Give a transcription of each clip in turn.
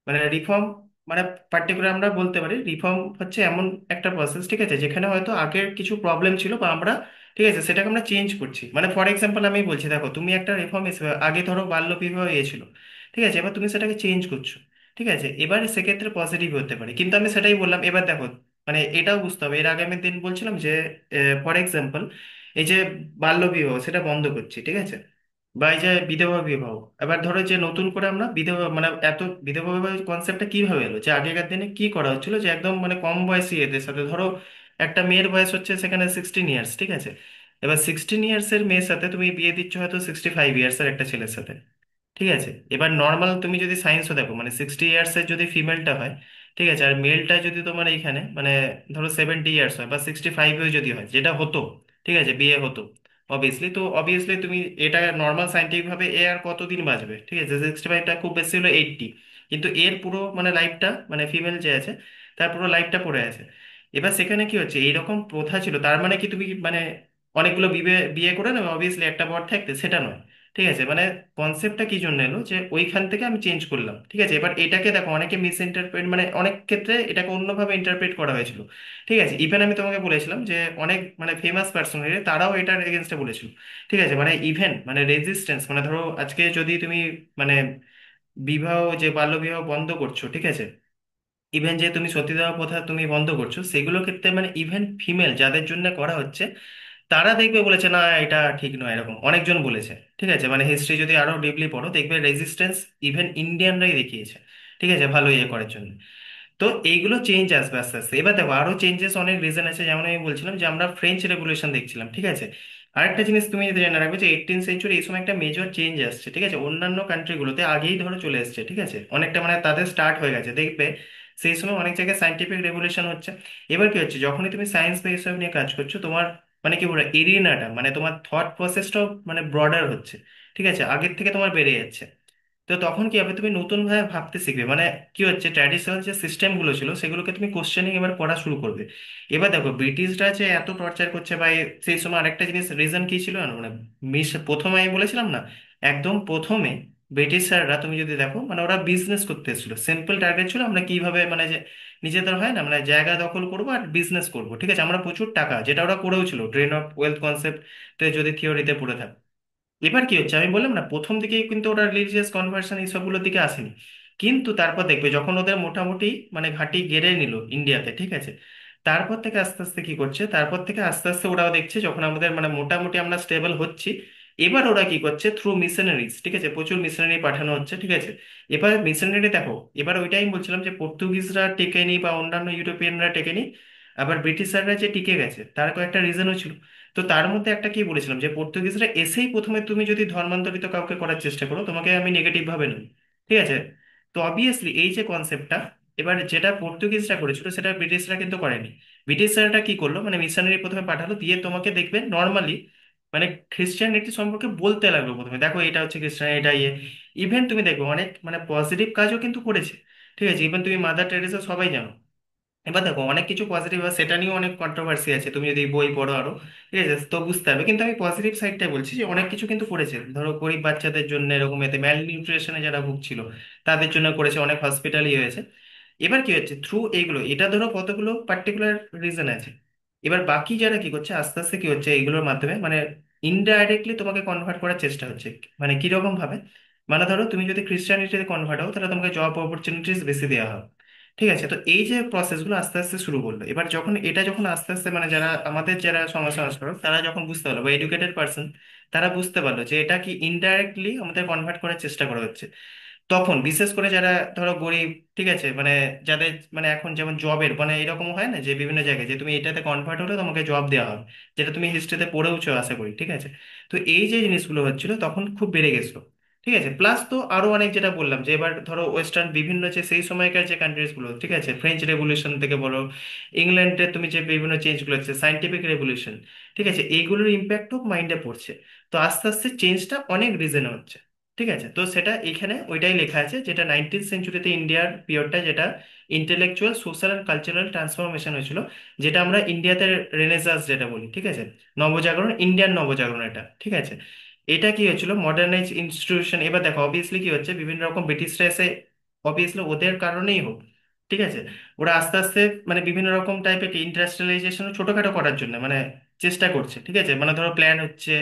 মানে রিফর্ম মানে পার্টিকুলার আমরা বলতে পারি রিফর্ম হচ্ছে এমন একটা প্রসেস, ঠিক আছে, যেখানে হয়তো আগের কিছু প্রবলেম ছিল বা আমরা, ঠিক আছে, সেটাকে আমরা চেঞ্জ করছি। মানে ফর এক্সাম্পল আমি বলছি, দেখো তুমি একটা রিফর্ম হিসেবে আগে ধরো বাল্য বিবাহ ছিল, ঠিক আছে, এবার তুমি সেটাকে চেঞ্জ করছো, ঠিক আছে, এবার সেক্ষেত্রে পজিটিভ হতে পারে। কিন্তু আমি সেটাই বললাম, এবার দেখো মানে এটাও বুঝতে হবে, এর আগে আমি দিন বলছিলাম যে ফর এক্সাম্পল এই যে বাল্য বিবাহ সেটা বন্ধ করছি, ঠিক আছে, বা এই যে বিধবা বিবাহ, এবার ধরো যে নতুন করে আমরা বিধবা মানে এত বিধবা বিবাহ কনসেপ্টটা কিভাবে এলো, যে আগেকার দিনে কি করা হচ্ছিল যে একদম মানে কম বয়সী এদের সাথে, ধরো একটা মেয়ের বয়স হচ্ছে সেখানে 16 ইয়ার্স, ঠিক আছে, এবার 16 ইয়ার্স এর মেয়ের সাথে তুমি বিয়ে দিচ্ছ হয়তো 65 ইয়ার্স এর একটা ছেলের সাথে, ঠিক আছে। এবার নর্মাল তুমি যদি সায়েন্সও দেখো, মানে 60 ইয়ার্স এর যদি ফিমেলটা হয়, ঠিক আছে, আর মেলটা যদি তোমার এইখানে মানে ধরো 70 ইয়ার্স হয় বা 65-এও যদি হয়, যেটা হতো, ঠিক আছে, বিয়ে হতো অবভিয়াসলি, তো অবভিয়াসলি তুমি এটা নর্মাল সাইন্টিফিক ভাবে এ আর কতদিন বাঁচবে, ঠিক আছে, 65টা খুব বেশি হলো 80, কিন্তু এর পুরো মানে লাইফটা মানে ফিমেল যে আছে তার পুরো লাইফটা পড়ে আছে। এবার সেখানে কি হচ্ছে, এইরকম প্রথা ছিল, তার মানে কি তুমি মানে অনেকগুলো বিয়ে বিয়ে করে নেবে অবভিয়াসলি একটা পর থাকতে, সেটা নয়, ঠিক আছে। মানে কনসেপ্টটা কি জন্য এলো যে ওইখান থেকে আমি চেঞ্জ করলাম, ঠিক আছে। এবার এটাকে দেখো অনেকে মিস ইন্টারপ্রেট, মানে অনেক ক্ষেত্রে এটাকে অন্যভাবে ইন্টারপ্রেট করা হয়েছিল, ঠিক আছে। ইভেন আমি তোমাকে বলেছিলাম যে অনেক মানে ফেমাস পার্সোনালিটি তারাও এটার এগেনস্টে বলেছিল, ঠিক আছে। মানে ইভেন মানে রেজিস্ট্যান্স, মানে ধরো আজকে যদি তুমি মানে বিবাহ যে বাল্য বিবাহ বন্ধ করছো, ঠিক আছে, ইভেন যে তুমি সতীদাহ প্রথা তুমি বন্ধ করছো, সেগুলো ক্ষেত্রে মানে ইভেন ফিমেল যাদের জন্য করা হচ্ছে তারা দেখবে বলেছে না এটা ঠিক নয়, এরকম অনেকজন বলেছে, ঠিক আছে। মানে হিস্ট্রি যদি আরো ডিপলি পড়ো দেখবে রেজিস্ট্যান্স ইভেন ইন্ডিয়ানরাই দেখিয়েছে, ঠিক আছে, ভালো ইয়ে করার জন্য। তো এইগুলো চেঞ্জ আসবে আস্তে আস্তে। এবার দেখো আরো চেঞ্জেস অনেক রিজন আছে, যেমন আমি বলছিলাম যে আমরা ফ্রেঞ্চ রেগুলেশন দেখছিলাম, ঠিক আছে। আরেকটা জিনিস তুমি যদি জেনে রাখবে যে 18th সেঞ্চুরি এই সময় একটা মেজর চেঞ্জ আসছে, ঠিক আছে, অন্যান্য কান্ট্রিগুলোতে আগেই ধরো চলে এসছে, ঠিক আছে, অনেকটা মানে তাদের স্টার্ট হয়ে গেছে দেখবে। সেই সময় অনেক জায়গায় সাইন্টিফিক রেভলিউশন হচ্ছে। এবার কি হচ্ছে, যখনই তুমি সায়েন্স বা এইসব নিয়ে কাজ করছো, তোমার মানে কি বলে এরিনাটা মানে তোমার থট প্রসেসটাও মানে ব্রডার হচ্ছে, ঠিক আছে, আগের থেকে তোমার বেড়ে যাচ্ছে। তো তখন কি হবে, তুমি নতুন ভাবে ভাবতে শিখবে। মানে কি হচ্ছে, ট্র্যাডিশনাল যে সিস্টেম গুলো ছিল সেগুলোকে তুমি কোশ্চেনিং এবার করা শুরু করবে। এবার দেখো ব্রিটিশরা যে এত টর্চার করছে বা সেই সময় আরেকটা জিনিস রিজন কি ছিল জানো? মানে প্রথমে আমি বলেছিলাম না, একদম প্রথমে ব্রিটিশাররা তুমি যদি দেখো মানে ওরা বিজনেস করতে এসেছিল, সিম্পল টার্গেট ছিল আমরা কিভাবে মানে যে নিজেদের হয় না মানে জায়গা দখল করবো আর বিজনেস করবো, ঠিক আছে, আমরা প্রচুর টাকা, যেটা ওরা করেও ছিল, ড্রেন অফ ওয়েলথ কনসেপ্ট যদি থিওরিতে পড়ে থাকো। এবার কি হচ্ছে, আমি বললাম না প্রথম দিকে কিন্তু ওরা রিলিজিয়াস কনভার্সন এইসবগুলোর দিকে আসেনি, কিন্তু তারপর দেখবে যখন ওদের মোটামুটি মানে ঘাঁটি গেড়ে নিল ইন্ডিয়াতে, ঠিক আছে, তারপর থেকে আস্তে আস্তে কি করছে, তারপর থেকে আস্তে আস্তে ওরাও দেখছে যখন আমাদের মানে মোটামুটি আমরা স্টেবল হচ্ছি, এবার ওরা কি করছে থ্রু মিশনারিজ, ঠিক আছে, প্রচুর মিশনারি পাঠানো হচ্ছে, ঠিক আছে। এবার মিশনারি দেখো, এবার ওইটাই আমি বলছিলাম যে পর্তুগিজরা টেকেনি বা অন্যান্য ইউরোপিয়ানরা টেকেনি, আবার ব্রিটিশাররা যে টিকে গেছে তার কয়েকটা রিজনও ছিল। তো তার মধ্যে একটা কি বলেছিলাম যে পর্তুগিজরা এসেই প্রথমে তুমি যদি ধর্মান্তরিত কাউকে করার চেষ্টা করো তোমাকে আমি নেগেটিভ ভাবে নেই, ঠিক আছে। তো অবভিয়াসলি এই যে কনসেপ্টটা, এবার যেটা পর্তুগিজরা করেছিল সেটা ব্রিটিশরা কিন্তু করেনি। ব্রিটিশরা কি করলো, মানে মিশনারি প্রথমে পাঠালো, দিয়ে তোমাকে দেখবে নর্মালি মানে খ্রিস্টানিটি সম্পর্কে বলতে লাগলো প্রথমে, দেখো এটা হচ্ছে খ্রিস্টান, এটা ইয়ে। ইভেন তুমি দেখবে অনেক মানে পজিটিভ কাজও কিন্তু করেছে, ঠিক আছে, ইভেন তুমি মাদার টেরেসা সবাই জানো। এবার দেখো অনেক কিছু পজিটিভ আছে, সেটা নিয়েও অনেক কন্ট্রোভার্সি আছে, তুমি যদি বই পড়ো আরো, ঠিক আছে, তো বুঝতে হবে। কিন্তু আমি পজিটিভ সাইডটাই বলছি যে অনেক কিছু কিন্তু করেছে, ধরো গরিব বাচ্চাদের জন্য এরকম এতে ম্যাল নিউট্রিশনে যারা ভুগছিল তাদের জন্য করেছে, অনেক হসপিটালই হয়েছে। এবার কি হচ্ছে থ্রু এইগুলো, এটা ধরো কতগুলো পার্টিকুলার রিজন আছে, এবার বাকি যারা কি করছে আস্তে আস্তে কি হচ্ছে এইগুলোর মাধ্যমে মানে ইনডাইরেক্টলি তোমাকে কনভার্ট করার চেষ্টা হচ্ছে। মানে কিরকম ভাবে, মানে ধরো তুমি যদি খ্রিস্টানিটিতে কনভার্ট হও তাহলে তোমাকে জব অপরচুনিটিস বেশি দেওয়া হবে, ঠিক আছে। তো এই যে প্রসেসগুলো আস্তে আস্তে শুরু করলো, এবার যখন এটা যখন আস্তে আস্তে মানে যারা আমাদের যারা সমাজ সংস্কারক তারা যখন বুঝতে পারলো বা এডুকেটেড পার্সন তারা বুঝতে পারলো যে এটা কি ইনডাইরেক্টলি আমাদের কনভার্ট করার চেষ্টা করা হচ্ছে, তখন বিশেষ করে যারা ধরো গরিব, ঠিক আছে, মানে যাদের মানে এখন যেমন জবের মানে এরকম হয় না যে বিভিন্ন জায়গায় যে তুমি এটাতে কনভার্ট হলে তোমাকে জব দেওয়া হবে, যেটা তুমি হিস্ট্রিতে পড়েওছো আশা করি, ঠিক আছে। তো এই যে জিনিসগুলো হচ্ছিল তখন খুব বেড়ে গেছিলো, ঠিক আছে। প্লাস তো আরো অনেক যেটা বললাম যে এবার ধরো ওয়েস্টার্ন বিভিন্ন যে সেই সময়কার যে কান্ট্রিজ গুলো, ঠিক আছে, ফ্রেঞ্চ রেভলিউশন থেকে বলো, ইংল্যান্ডে তুমি যে বিভিন্ন চেঞ্জ গুলো হচ্ছে সাইন্টিফিক রেভলিউশন, ঠিক আছে, এইগুলোর ইম্প্যাক্টও মাইন্ডে পড়ছে। তো আস্তে আস্তে চেঞ্জটা অনেক রিজনে হচ্ছে, ঠিক আছে। তো সেটা এখানে ওইটাই লেখা আছে যেটা 19th সেঞ্চুরিতে ইন্ডিয়ার পিরিয়ডটা, যেটা intellectual social and cultural transformation হয়েছিল, যেটা আমরা ইন্ডিয়াতে রেনেসাঁস যেটা বলি, ঠিক আছে, নবজাগরণ, ইন্ডিয়ান নবজাগরণ এটা, ঠিক আছে। এটা কি হয়েছিল মডার্নাইজ ইনস্টিটিউশন। এবার দেখো অবভিয়াসলি কি হচ্ছে, বিভিন্ন রকম ব্রিটিশরা এসে অবভিয়াসলি ওদের কারণেই হোক, ঠিক আছে, ওরা আস্তে আস্তে মানে বিভিন্ন রকম টাইপের ইন্ডাস্ট্রিয়ালাইজেশন ছোটখাটো করার জন্য মানে চেষ্টা করছে, ঠিক আছে, মানে ধরো প্ল্যান হচ্ছে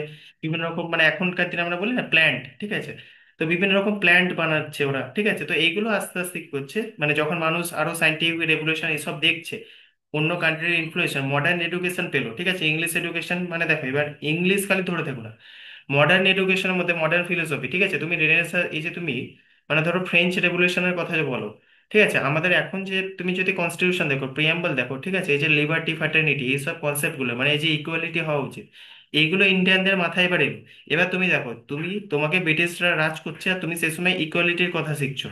বিভিন্ন রকম, মানে এখনকার দিনে আমরা বলি না প্ল্যান্ট, ঠিক আছে, তো বিভিন্ন রকম প্ল্যান্ট বানাচ্ছে ওরা, ঠিক আছে, তো এইগুলো আস্তে আস্তে কি করছে, মানে যখন মানুষ আরো সাইন্টিফিক রেভলিউশন এসব দেখছে, অন্য কান্ট্রির ইনফ্লুয়েশন মডার্ন এডুকেশন পেলো, ঠিক আছে, ইংলিশ এডুকেশন মানে দেখো এবার ইংলিশ খালি ধরে থাকো না, মডার্ন এডুকেশনের মধ্যে মডার্ন ফিলোসফি, ঠিক আছে, তুমি রেনেসাঁ এই যে তুমি মানে ধরো ফ্রেঞ্চ রেভলিউশনের কথা যে বলো, ঠিক আছে, আমাদের এখন যে তুমি যদি কনস্টিটিউশন দেখো প্রিয়াম্বল দেখো, ঠিক আছে, এই যে লিবার্টি ফ্র্যাটার্নিটি এইসব কনসেপ্ট গুলো মানে এই যে ইকুয়ালিটি হওয়া উচিত, এইগুলো ইন্ডিয়ানদের মাথায় এবার এলো। এবার তুমি দেখো তোমাকে ব্রিটিশরা রাজ করছে আর তুমি সেই সময় ইকুয়ালিটির কথা শিখছো,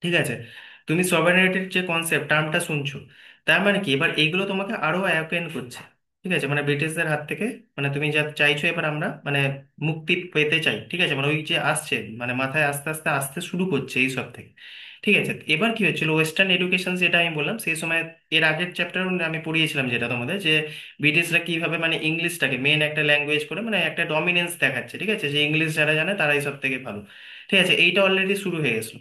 ঠিক আছে, তুমি সভারেনিটির যে কনসেপ্ট টার্মটা শুনছো, তার মানে কি এবার এইগুলো তোমাকে আরো অ্যাওয়েন করছে, ঠিক আছে, মানে ব্রিটিশদের হাত থেকে মানে তুমি যা চাইছো এবার আমরা মানে মুক্তি পেতে চাই, ঠিক আছে, মানে ওই যে আসছে মানে মাথায় আস্তে আস্তে আসতে শুরু করছে এই সব থেকে, ঠিক আছে, এবার কি হচ্ছিল ওয়েস্টার্ন এডুকেশন যেটা আমি বললাম সেই সময়, এর আগের চ্যাপ্টার আমি পড়িয়েছিলাম যেটা তোমাদের, যে ব্রিটিশরা কিভাবে মানে ইংলিশটাকে মেন একটা ল্যাঙ্গুয়েজ করে মানে একটা ডমিনেন্স দেখাচ্ছে, ঠিক আছে, যে ইংলিশ যারা জানে তারাই সব থেকে ভালো, ঠিক আছে, এইটা অলরেডি শুরু হয়ে গেছে।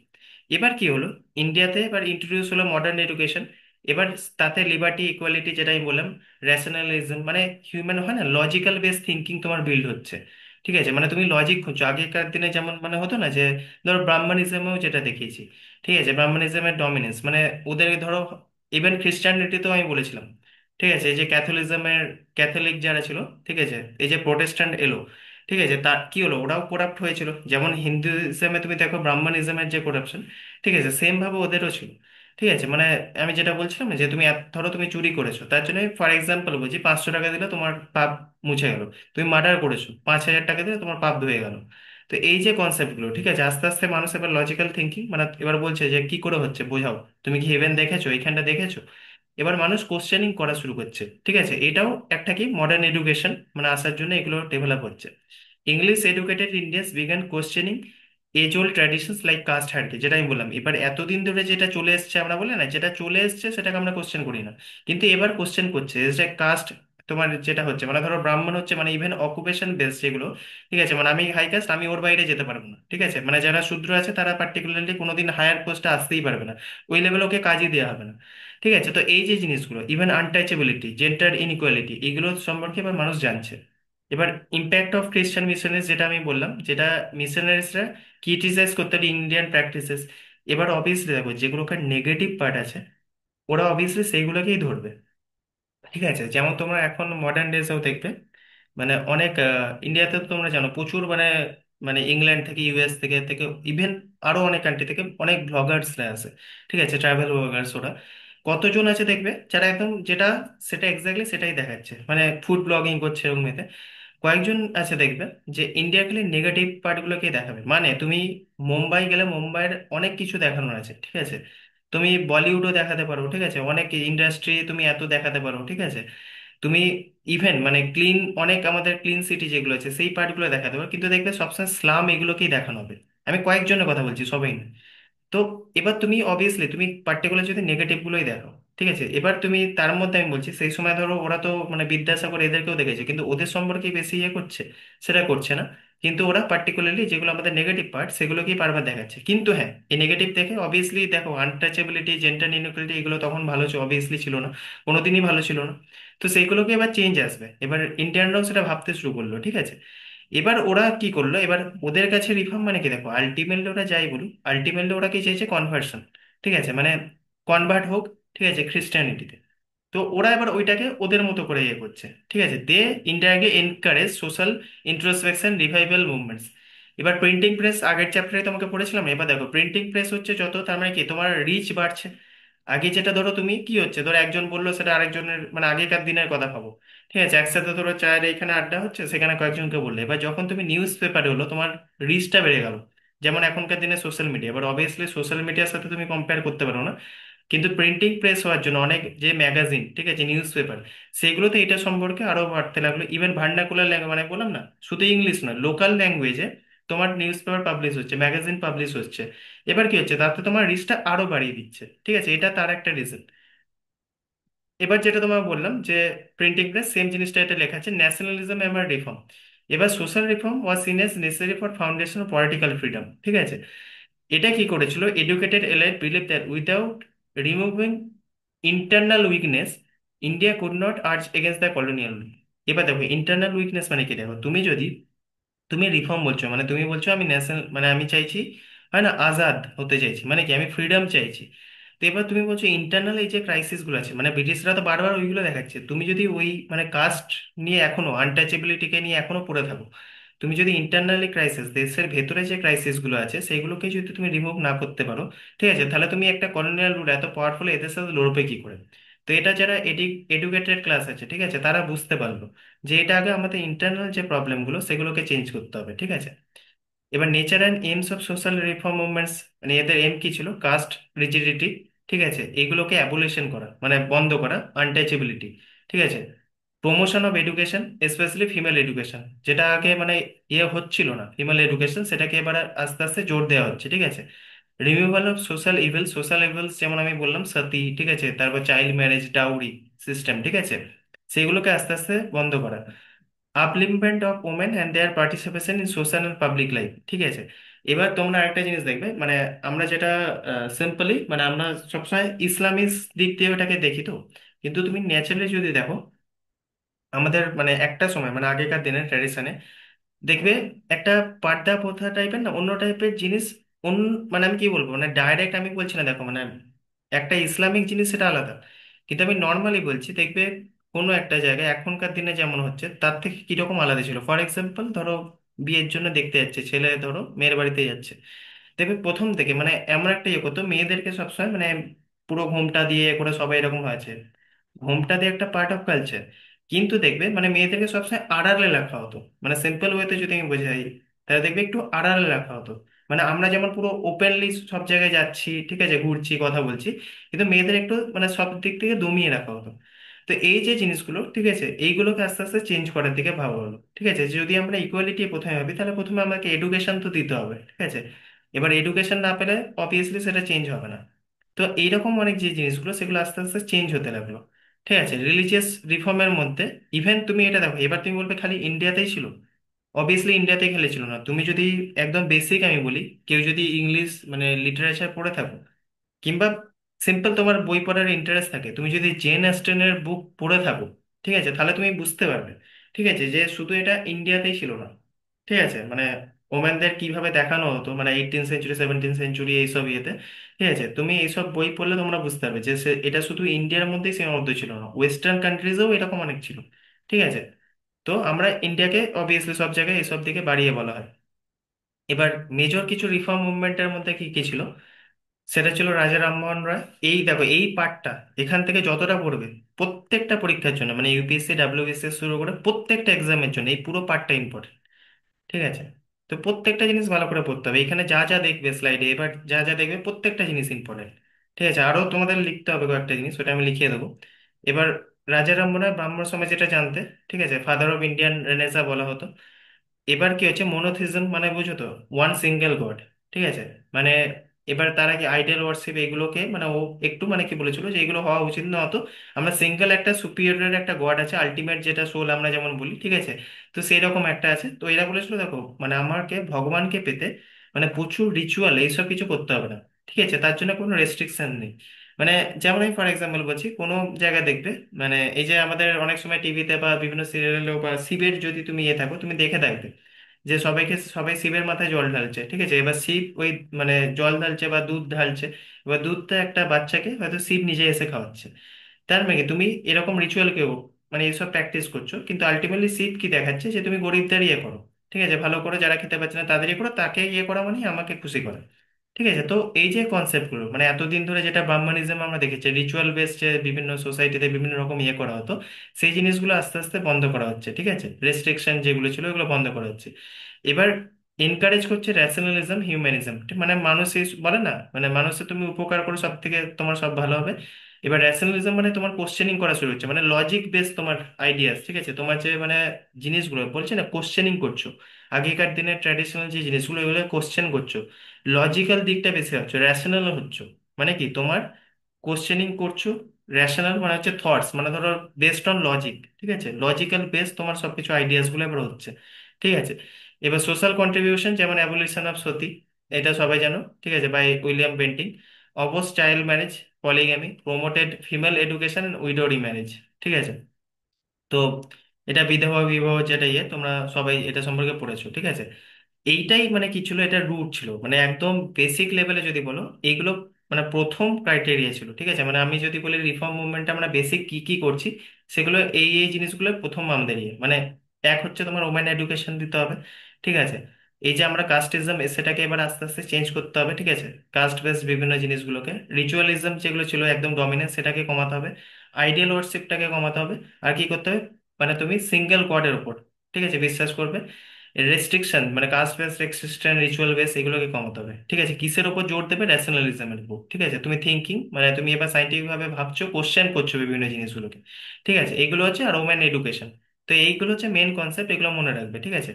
এবার কি হলো, ইন্ডিয়াতে এবার ইন্ট্রোডিউস হলো মডার্ন এডুকেশন, এবার তাতে লিবার্টি ইকুয়ালিটি যেটা আমি বললাম, র্যাশনালিজম মানে হিউম্যান হয় না লজিক্যাল বেস থিঙ্কিং তোমার বিল্ড হচ্ছে, ঠিক আছে, মানে তুমি লজিক খুঁজছো, আগেকার দিনে যেমন মানে হতো না যে ধরো ব্রাহ্মণিজমেও যেটা দেখিয়েছি, ঠিক আছে, ব্রাহ্মণিজমের ডমিনেন্স মানে ওদের ধরো ইভেন খ্রিস্টানিটিতেও আমি বলেছিলাম, ঠিক আছে, এই যে ক্যাথলিক যারা ছিল, ঠিক আছে, এই যে প্রোটেস্ট্যান্ট এলো, ঠিক আছে, তা কি হলো ওরাও করাপ্ট হয়েছিল, যেমন হিন্দুইজমে তুমি দেখো ব্রাহ্মণিজমের যে করাপশন, ঠিক আছে, সেম ভাবে ওদেরও ছিল, ঠিক আছে, মানে আমি যেটা বলছিলাম না, যে তুমি ধরো তুমি চুরি করেছো তার জন্য ফর এক্সাম্পল বলছি 500 টাকা দিলে তোমার পাপ মুছে গেল, তুমি মার্ডার করেছো 5,000 টাকা দিলে তোমার পাপ ধুয়ে গেল, তো এই যে কনসেপ্ট গুলো, ঠিক আছে, আস্তে আস্তে মানুষ এবার লজিক্যাল থিঙ্কিং মানে এবার বলছে যে কি করে হচ্ছে বোঝাও, তুমি কি হেভেন দেখেছো এইখানটা দেখেছো, এবার মানুষ কোশ্চেনিং করা শুরু করছে, ঠিক আছে, এটাও একটা কি মডার্ন এডুকেশন মানে আসার জন্য এগুলো ডেভেলপ হচ্ছে। English educated Indians began questioning age old traditions like caste hierarchy, যেটা আমি বললাম, এবার এতদিন ধরে যেটা চলে এসছে আমরা বলি না যেটা চলে এসছে সেটাকে আমরা কোশ্চেন করি না, কিন্তু এবার কোশ্চেন করছে যে কাস্ট তোমার যেটা হচ্ছে মানে ধরো ব্রাহ্মণ হচ্ছে মানে ইভেন অকুপেশন বেস যেগুলো, ঠিক আছে, মানে আমি হাই কাস্ট আমি ওর বাইরে যেতে পারবো না, ঠিক আছে, মানে যারা শূদ্র আছে তারা পার্টিকুলারলি কোনোদিন হায়ার পোস্টে আসতেই পারবে না, ওই লেভেলে ওকে কাজই দেওয়া হবে না, ঠিক আছে, তো এই যে জিনিসগুলো ইভেন আনটাচেবিলিটি জেন্ডার ইনইকুয়ালিটি এগুলো সম্পর্কে এবার মানুষ জানছে। এবার ইম্প্যাক্ট অফ খ্রিস্টান মিশনারিজ যেটা আমি বললাম, যেটা মিশনারিজরা ক্রিটিসাইজ করতে পারে ইন্ডিয়ান প্র্যাকটিসেস, এবার অবভিয়াসলি দেখো যেগুলোকার নেগেটিভ পার্ট আছে ওরা অবভিয়াসলি সেইগুলোকেই ধরবে, ঠিক আছে, যেমন তোমরা এখন মডার্ন ডেজেও দেখবে মানে অনেক ইন্ডিয়াতে তো তোমরা জানো প্রচুর মানে মানে ইংল্যান্ড থেকে ইউএস থেকে থেকে ইভেন আরো অনেক কান্ট্রি থেকে অনেক ব্লগার্সরা আছে, ঠিক আছে, ট্রাভেল ব্লগার্স, ওরা কতজন আছে দেখবে যারা একদম যেটা সেটা এক্স্যাক্টলি সেটাই দেখাচ্ছে মানে ফুড ব্লগিং করছে এরকম এতে, কয়েকজন আছে দেখবে যে ইন্ডিয়া খালি নেগেটিভ পার্টগুলোকেই দেখাবে, মানে তুমি মুম্বাই গেলে মুম্বাইয়ের অনেক কিছু দেখানোর আছে, ঠিক আছে, তুমি বলিউডও দেখাতে পারো, ঠিক আছে, অনেক ইন্ডাস্ট্রি তুমি এত দেখাতে পারো, ঠিক আছে, তুমি ইভেন মানে ক্লিন অনেক আমাদের ক্লিন সিটি যেগুলো আছে সেই পার্টগুলো দেখাতে পারো, কিন্তু দেখবে সবসময় স্লাম এগুলোকেই দেখানো হবে, আমি কয়েকজনের কথা বলছি সবাই না। তো এবার তুমি অবভিয়াসলি তুমি পার্টিকুলার যদি নেগেটিভ গুলোই দেখো, ঠিক আছে, এবার তুমি তার মধ্যে আমি বলছি সেই সময় ধরো ওরা তো মানে বিদ্যাসাগর এদেরকেও দেখেছে কিন্তু ওদের সম্পর্কে বেশি ইয়ে করছে, সেটা করছে না, কিন্তু ওরা পার্টিকুলারলি যেগুলো আমাদের নেগেটিভ পার্ট সেগুলোকেই বারবার দেখাচ্ছে, কিন্তু হ্যাঁ এই নেগেটিভ দেখে অবভিয়াসলি দেখো আনটাচেবিলিটি জেন্ডার ইনইকুয়ালিটি এগুলো তখন ভালো অবভিয়াসলি ছিল না, কোনোদিনই ভালো ছিল না, তো সেইগুলোকে এবার চেঞ্জ আসবে, এবার ইন্ডিয়ানরাও সেটা ভাবতে শুরু করলো, ঠিক আছে, এবার ওরা কি করলো, এবার ওদের কাছে রিফর্ম মানে কি দেখো আলটিমেটলি ওরা যাই বলুক আলটিমেটলি ওরা কি চাইছে কনভার্সন, ঠিক আছে, মানে কনভার্ট হোক, ঠিক আছে, খ্রিস্টানিটিতে, তো ওরা এবার ওইটাকে ওদের মতো করে ইয়ে করছে, ঠিক আছে, they indirectly encourage social introspection revival movements. এবার প্রিন্টিং প্রেস আগের চ্যাপ্টারে তোমাকে পড়েছিলাম, এবার দেখো প্রিন্টিং প্রেস হচ্ছে যত তার মানে কি তোমার রিচ বাড়ছে, আগে যেটা ধরো তুমি কি হচ্ছে ধরো একজন বললো সেটা আরেকজনের মানে আগেকার দিনের কথা ভাবো, ঠিক আছে, একসাথে ধরো চায়ের এখানে আড্ডা হচ্ছে সেখানে কয়েকজনকে বললে, এবার যখন তুমি নিউজ পেপারে হলো তোমার রিচটা বেড়ে গেল, যেমন এখনকার দিনে সোশ্যাল মিডিয়া, এবার অবভিয়াসলি সোশ্যাল মিডিয়ার সাথে তুমি কম্পেয়ার করতে পারো না, কিন্তু প্রিন্টিং প্রেস হওয়ার জন্য অনেক যে ম্যাগাজিন, ঠিক আছে, নিউজ পেপার, সেগুলোতে এটা সম্পর্কে আরো বাড়তে লাগলো, ইভেন ভার্নাকুলার ল্যাঙ্গুয়েজ মানে বললাম না শুধু ইংলিশ না লোকাল ল্যাঙ্গুয়েজে তোমার নিউজ পেপার পাবলিশ হচ্ছে ম্যাগাজিন পাবলিশ হচ্ছে, এবার কি হচ্ছে তাতে তোমার রিচটা আরো বাড়িয়ে দিচ্ছে, ঠিক আছে, এটা তার একটা রিজন। এবার যেটা তোমার বললাম যে প্রিন্টিং প্রেস সেম জিনিসটা এটা লেখা আছে ন্যাশনালিজম এবার রিফর্ম, এবার social reform was seen S necessary for foundation of political freedom, ঠিক আছে, এটা কি করেছিল, educated elite believe that without removing internal weakness India could not arch against the colonial. এবার দেখো ইন্টারনাল উইকনেস মানে কি, দেখো তুমি যদি, তুমি রিফর্ম বলছো মানে তুমি বলছো আমি ন্যাশনাল মানে আমি চাইছি, হয় না, আজাদ হতে চাইছি, মানে কি আমি ফ্রিডম চাইছি। তো এবার তুমি বলছো ইন্টারনাল এই যে ক্রাইসিস গুলো আছে, মানে ব্রিটিশরা তো বারবার ওইগুলো দেখাচ্ছে, তুমি যদি ওই মানে কাস্ট নিয়ে এখনো আনটাচেবিলিটিকে নিয়ে এখনো পড়ে থাকো, তুমি যদি ইন্টারনালি ক্রাইসিস দেশের ভেতরে যে ক্রাইসিস গুলো আছে সেইগুলোকে যদি তুমি রিমুভ না করতে পারো, ঠিক আছে, তাহলে তুমি একটা কলোনিয়াল রুল এত পাওয়ারফুল এদের সাথে লড়বে কি করে? তো এটা যারা এডুকেটেড ক্লাস আছে, ঠিক আছে, তারা বুঝতে পারলো যে এটা আগে আমাদের ইন্টারনাল যে প্রবলেমগুলো সেগুলোকে চেঞ্জ করতে হবে, ঠিক আছে। এবার nature and aims of social reform movements, মানে এদের এম কি ছিল, কাস্ট রিজিডিটি, ঠিক আছে, এগুলোকে অ্যাবলিশন করা মানে বন্ধ করা, আনটাচেবিলিটি, ঠিক আছে, promotion of education specially female education, যেটা আগে মানে ইয়ে হচ্ছিল না ফিমেল এডুকেশন, সেটাকে এবার আস্তে আস্তে জোর দেওয়া হচ্ছে, ঠিক আছে। রিমুভাল অফ সোশ্যাল ইভিলস যেমন আমি বললাম সতী, ঠিক আছে, তারপর চাইল্ড ম্যারেজ, ডাউরি সিস্টেম, ঠিক আছে, সেগুলোকে আস্তে আস্তে বন্ধ করা, upliftment of women and there participation in social and public life, ঠিক আছে। এবার তোমরা আরেকটা জিনিস দেখবে, মানে আমরা যেটা সিম্পলি মানে আমরা সবসময় ইসলামিক দিক দিয়ে ওটাকে দেখি তো, কিন্তু তুমি ন্যাচারালি যদি দেখো আমাদের মানে একটা সময় মানে আগেকার দিনের ট্র্যাডিশনে দেখবে একটা পর্দা প্রথা টাইপের না অন্য টাইপের জিনিস, অন্য মানে আমি কি বলবো মানে ডাইরেক্ট আমি বলছি না, দেখো মানে একটা ইসলামিক জিনিস সেটা আলাদা, কিন্তু আমি নর্মালি বলছি দেখবে কোনো একটা জায়গায় এখনকার দিনে যেমন হচ্ছে তার থেকে কিরকম আলাদা ছিল। ফর এক্সাম্পল ধরো বিয়ের জন্য দেখতে যাচ্ছে ছেলে, ধরো মেয়ের বাড়িতে যাচ্ছে, দেখবে প্রথম থেকে মানে এমন একটা ইয়ে করতো মেয়েদেরকে সবসময় মানে পুরো ঘোমটা দিয়ে করে সবাই এরকম হয়েছে, ঘোমটা দিয়ে একটা পার্ট অফ কালচার, কিন্তু দেখবে মানে মেয়েদেরকে সবসময় আড়ালে রাখা হতো, মানে সিম্পল ওয়েতে যদি আমি বোঝাই তাহলে দেখবে একটু আড়ালে রাখা হতো। মানে আমরা যেমন পুরো ওপেনলি সব জায়গায় যাচ্ছি, ঠিক আছে, ঘুরছি কথা বলছি, কিন্তু মেয়েদের একটু মানে সব দিক থেকে দমিয়ে রাখা হতো। তো এই যে জিনিসগুলো, ঠিক আছে, এইগুলোকে আস্তে আস্তে চেঞ্জ করার দিকে ভাবা হলো, ঠিক আছে, যদি আমরা ইকুয়ালিটি প্রথমে ভাবি তাহলে প্রথমে আমাকে এডুকেশন তো দিতে হবে, ঠিক আছে। এবার এডুকেশন না পেলে অবভিয়াসলি সেটা চেঞ্জ হবে না। তো এইরকম অনেক যে জিনিসগুলো সেগুলো আস্তে আস্তে চেঞ্জ হতে লাগলো, ঠিক আছে, রিলিজিয়াস রিফর্মের মধ্যে। ইভেন তুমি এটা দেখো, এবার তুমি বলবে খালি ইন্ডিয়াতেই ছিল, অবভিয়াসলি ইন্ডিয়াতে খেলেছিল না। তুমি যদি একদম বেসিক আমি বলি, কেউ যদি ইংলিশ মানে লিটারেচার পড়ে থাকো, কিংবা সিম্পল তোমার বই পড়ার ইন্টারেস্ট থাকে, তুমি যদি জেন অস্টেনের বুক পড়ে থাকো, ঠিক আছে, তাহলে তুমি বুঝতে পারবে, ঠিক আছে, যে শুধু এটা ইন্ডিয়াতেই ছিল না, ঠিক আছে, মানে ওমেনদের কিভাবে দেখানো হতো মানে 18th সেঞ্চুরি 17th সেঞ্চুরি এইসব ইয়েতে, ঠিক আছে, তুমি এইসব বই পড়লে তোমরা বুঝতে পারবে যে এটা শুধু ইন্ডিয়ার মধ্যেই সীমাবদ্ধ ছিল না, ওয়েস্টার্ন কান্ট্রিজেও এরকম অনেক ছিল, ঠিক আছে। তো আমরা ইন্ডিয়াকে অবভিয়াসলি সব জায়গায় এইসব দিকে বাড়িয়ে বলা হয়। এবার মেজর কিছু রিফর্ম মুভমেন্টের মধ্যে কি কি ছিল, সেটা ছিল রাজা রামমোহন রায়। এই দেখো এই পার্টটা এখান থেকে যতটা পড়বে প্রত্যেকটা পরীক্ষার জন্য মানে ইউপিএসসি ডাব্লিউবিএসসি শুরু করে প্রত্যেকটা এক্সামের জন্য এই পুরো পার্টটা ইম্পর্টেন্ট, ঠিক আছে। তো প্রত্যেকটা জিনিস ভালো করে পড়তে হবে, এখানে যা যা দেখবে স্লাইডে এবার যা যা দেখবে প্রত্যেকটা জিনিস ইম্পর্টেন্ট, ঠিক আছে। আরো তোমাদের লিখতে হবে কয়েকটা জিনিস, ওটা আমি লিখিয়ে দেবো। এবার রাজা রামমোহন রায় ব্রাহ্মণ সমাজ যেটা জানতে, ঠিক আছে, ফাদার অফ ইন্ডিয়ান রেনেসা বলা হতো। এবার কি হচ্ছে মনোথিজম মানে বুঝো তো, ওয়ান সিঙ্গেল গড, ঠিক আছে, মানে এবার তারা কি আইডল ওয়ার্শিপ এগুলোকে মানে ও একটু মানে কি বলেছিল যে এগুলো হওয়া উচিত না হতো, আমরা সিঙ্গেল একটা সুপিরিয়র একটা গড আছে আলটিমেট যেটা সোল আমরা যেমন বলি, ঠিক আছে। তো সেই রকম একটা আছে, তো এরা বলেছিল দেখো মানে আমাকে ভগবানকে পেতে মানে প্রচুর রিচুয়াল এইসব কিছু করতে হবে না, ঠিক আছে, তার জন্য কোনো রেস্ট্রিকশন নেই। মানে যেমন আমি ফর এক্সাম্পল বলছি, কোনো জায়গায় দেখবে মানে এই যে আমাদের অনেক সময় টিভিতে বা বিভিন্ন সিরিয়ালেও বা শিবের যদি তুমি ইয়ে থাকো তুমি দেখে থাকবে যে সবাই শিবের মাথায় জল ঢালছে, ঠিক আছে, এবার শিব ওই মানে জল ঢালছে বা দুধ ঢালছে, এবার দুধটা একটা বাচ্চাকে হয়তো শিব নিজে এসে খাওয়াচ্ছে। তার মানে কি তুমি এরকম রিচুয়াল কেউ মানে এইসব প্র্যাকটিস করছো, কিন্তু আলটিমেটলি শিব কি দেখাচ্ছে যে তুমি গরিবদের ইয়ে করো, ঠিক আছে, ভালো করে, যারা খেতে পাচ্ছে না তাদের ইয়ে করো, তাকে ইয়ে করা মানে আমাকে খুশি করা, ঠিক আছে। তো এই যে কনসেপ্ট গুলো মানে এতদিন ধরে যেটা ব্রাহ্মণিজম আমরা দেখেছি রিচুয়াল বেস যে বিভিন্ন সোসাইটিতে বিভিন্ন রকম ইয়ে করা হতো, সেই জিনিসগুলো আস্তে আস্তে বন্ধ করা হচ্ছে, ঠিক আছে, রেস্ট্রিকশন যেগুলো ছিল ওগুলো বন্ধ করা হচ্ছে। এবার এনকারেজ করছে র্যাশনালিজম হিউম্যানিজম, মানে মানুষ এই বলে না মানে মানুষের তুমি উপকার করো সব থেকে তোমার সব ভালো হবে। এবার র্যাশনালিজম মানে তোমার কোশ্চেনিং করা শুরু হচ্ছে, মানে লজিক বেস তোমার আইডিয়াস, ঠিক আছে, তোমার যে মানে জিনিসগুলো বলছে না কোশ্চেনিং করছো, আগেকার দিনের ট্র্যাডিশনাল যে জিনিসগুলো এগুলো কোশ্চেন করছো, লজিক্যাল দিকটা বেশি হচ্ছে, র্যাশনাল হচ্ছে, মানে কি তোমার কোশ্চেনিং করছো। র্যাশনাল মানে হচ্ছে থটস মানে ধরো বেসড অন লজিক, ঠিক আছে, লজিক্যাল বেস তোমার সবকিছু আইডিয়াস গুলো এবার হচ্ছে, ঠিক আছে। এবার সোশ্যাল কন্ট্রিবিউশন যেমন অ্যাবলিশন অফ সতী, এটা সবাই জানো, ঠিক আছে, বাই উইলিয়াম বেন্টিং। অবস child marriage, polygamy, promoted female education, widow remarriage, ঠিক আছে। তো এটা বিধবা বিবাহ যেটা তোমরা সবাই এটা সম্পর্কে পড়েছো, ঠিক আছে। এইটাই মানে কি ছিল, এটা রুট ছিল, মানে একদম বেসিক লেভেলে যদি বলো এইগুলো মানে প্রথম ক্রাইটেরিয়া ছিল, ঠিক আছে। মানে আমি যদি বলি রিফর্ম মুভমেন্টে আমরা বেসিক কি কি করছি, সেগুলো এই জিনিসগুলো প্রথম আমাদের মানে এক হচ্ছে তোমার ওমেন এডুকেশন দিতে হবে, ঠিক আছে। এই যে আমরা কাস্টিজম সেটাকে এবার আস্তে আস্তে চেঞ্জ করতে হবে, ঠিক আছে। কাস্ট বেস বিভিন্ন জিনিসগুলোকে, রিচুয়ালিজম যেগুলো ছিল একদম ডমিনেন্স সেটাকে কমাতে হবে, আইডিয়াল ওয়ার্শিপটাকে কমাতে হবে। আর কি করতে হবে, মানে তুমি সিঙ্গেল গডের উপর, ঠিক আছে, বিশ্বাস করবে। রেস্ট্রিকশন মানে caste base restriction, ritual base, এগুলোকে কমাতে হবে, ঠিক আছে। কিসের উপর জোর দেবে, ন্যাশনালিজমের উপর, ঠিক আছে। তুমি থিঙ্কিং মানে তুমি এবার সাইন্টিফিক ভাবে ভাবছো, কোশ্চেন করছো বিভিন্ন জিনিসগুলোকে, ঠিক আছে। এইগুলো হচ্ছে আর ওম্যান এডুকেশন। তো এইগুলো হচ্ছে মেন কনসেপ্ট, এগুলো মনে রাখবে, ঠিক আছে।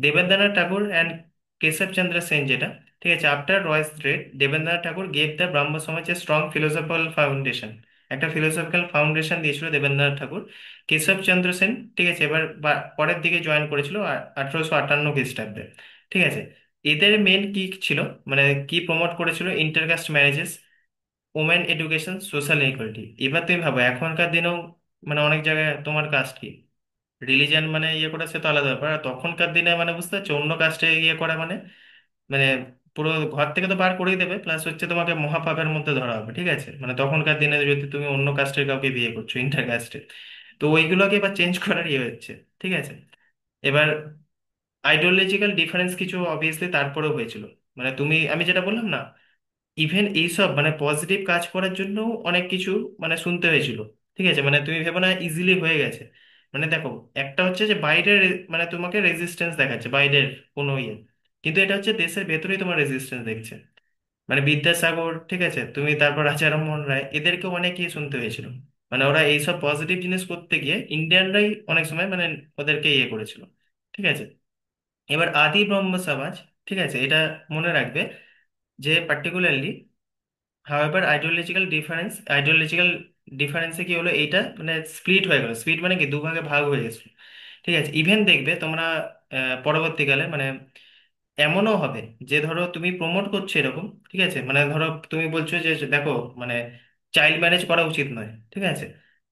দেবেন্দ্রনাথ ঠাকুর অ্যান্ড কেশব চন্দ্র সেন যেটা, ঠিক আছে, after royal death Debendranath Thakur gave the Brahmo সমাজে স্ট্রং ফিলোসফিক্যাল ফাউন্ডেশন। একটা ফিলোসফিক্যাল ফাউন্ডেশন দিয়েছিল দেবেন্দ্রনাথ ঠাকুর। কেশব চন্দ্র সেন, ঠিক আছে, এবার পরের দিকে জয়েন করেছিল 1858 খ্রিস্টাব্দে, ঠিক আছে। এদের মেন কি ছিল, মানে কি প্রমোট করেছিল, intercaste marriages, women education, social equality. এবার তুমি ভাবো এখনকার দিনেও মানে অনেক জায়গায় তোমার কাস্ট কি, রিলিজিয়ান মানে করা সে তো আলাদা ব্যাপার। আর তখনকার দিনে মানে বুঝতে পারছো অন্য কাস্টে করা মানে মানে পুরো ঘর থেকে তো বার করেই দেবে, প্লাস হচ্ছে তোমাকে মহাপাপের মধ্যে ধরা হবে, ঠিক আছে। মানে তখনকার দিনে যদি তুমি অন্য কাস্টের কাউকে বিয়ে করছো, ইন্টার কাস্টে, তো ওইগুলোকে এবার চেঞ্জ করার হচ্ছে, ঠিক আছে। এবার আইডিওলজিক্যাল ডিফারেন্স কিছু অবভিয়াসলি তারপরেও হয়েছিল। মানে তুমি আমি যেটা বললাম না, ইভেন এইসব মানে পজিটিভ কাজ করার জন্য অনেক কিছু মানে শুনতে হয়েছিল, ঠিক আছে। মানে তুমি ভেবো না ইজিলি হয়ে গেছে। মানে দেখো, একটা হচ্ছে যে বাইরের মানে তোমাকে রেজিস্ট্যান্স দেখাচ্ছে বাইরের কোনো কিন্তু এটা হচ্ছে দেশের ভেতরেই তোমার রেজিস্ট্যান্স দেখছে। মানে বিদ্যাসাগর, ঠিক আছে, তুমি তারপর রাজা রামমোহন রায়, এদেরকে অনেক শুনতে হয়েছিল। মানে ওরা এইসব পজিটিভ জিনিস করতে গিয়ে ইন্ডিয়ানরাই অনেক সময় মানে ওদেরকে করেছিল, ঠিক আছে। এবার আদি ব্রহ্ম সমাজ, ঠিক আছে, এটা মনে রাখবে যে পার্টিকুলারলি হাওয়েভার আইডিওলজিক্যাল ডিফারেন্সে কি হলো, এইটা মানে স্প্লিট হয়ে গেল। স্প্লিট মানে কি, দুভাগে ভাগ হয়ে গেছে, ঠিক আছে। ইভেন দেখবে তোমরা পরবর্তীকালে মানে এমনও হবে যে ধরো তুমি প্রমোট করছো এরকম, ঠিক আছে, মানে ধরো তুমি বলছো যে দেখো মানে চাইল্ড ম্যারেজ করা উচিত নয়, ঠিক আছে।